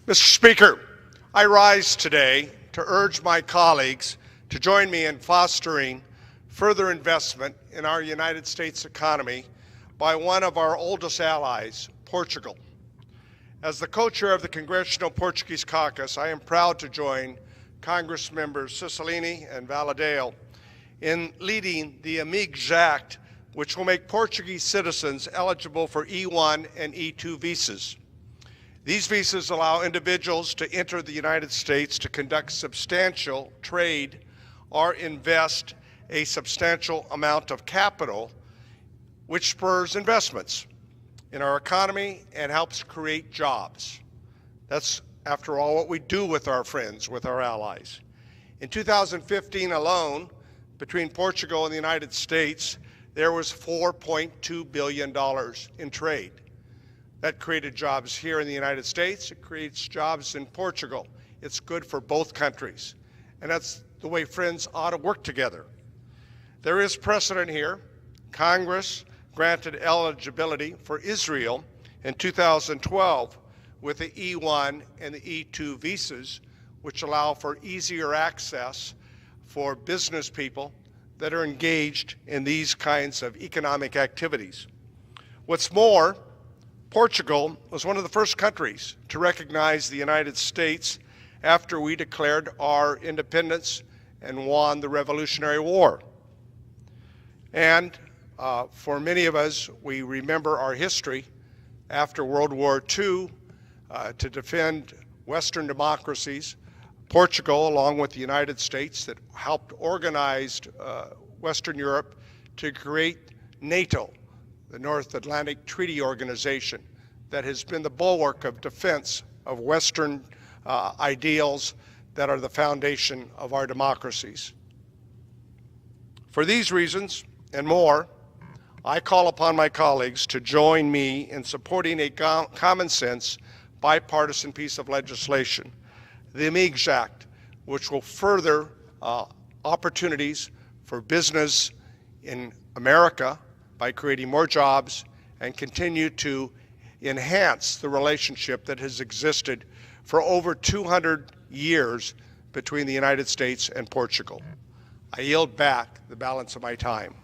Mr. Speaker, I rise today to urge my colleagues to join me in fostering further investment in our United States economy by one of our oldest allies, Portugal. As the co-chair of the Congressional Portuguese Caucus, I am proud to join Congress members Cicilline and Valadao in leading the AMIGOS Act, which will make Portuguese citizens eligible for E1 and E2 visas. These visas allow individuals to enter the United States to conduct substantial trade or invest a substantial amount of capital, which spurs investments in our economy and helps create jobs. That's, after all, what we do with our friends, with our allies. In 2015 alone, between Portugal and the United States, there was $4.2 billion in trade. That created jobs here in the United States. It creates jobs in Portugal. It's good for both countries. And that's the way friends ought to work together. There is precedent here. Congress granted eligibility for Israel in 2012 with the E1 and the E2 visas, which allow for easier access for business people that are engaged in these kinds of economic activities. What's more, Portugal was one of the first countries to recognize the United States after we declared our independence and won the Revolutionary War. And for many of us, we remember our history after World War II to defend Western democracies. Portugal, along with the United States, that helped organize Western Europe to create NATO, the North Atlantic Treaty Organization, that has been the bulwark of defense of Western ideals that are the foundation of our democracies. For these reasons and more, I call upon my colleagues to join me in supporting a common sense, bipartisan piece of legislation, the AMIGOS Act, which will further opportunities for business in America by creating more jobs and continue to enhance the relationship that has existed for over 200 years between the United States and Portugal. I yield back the balance of my time.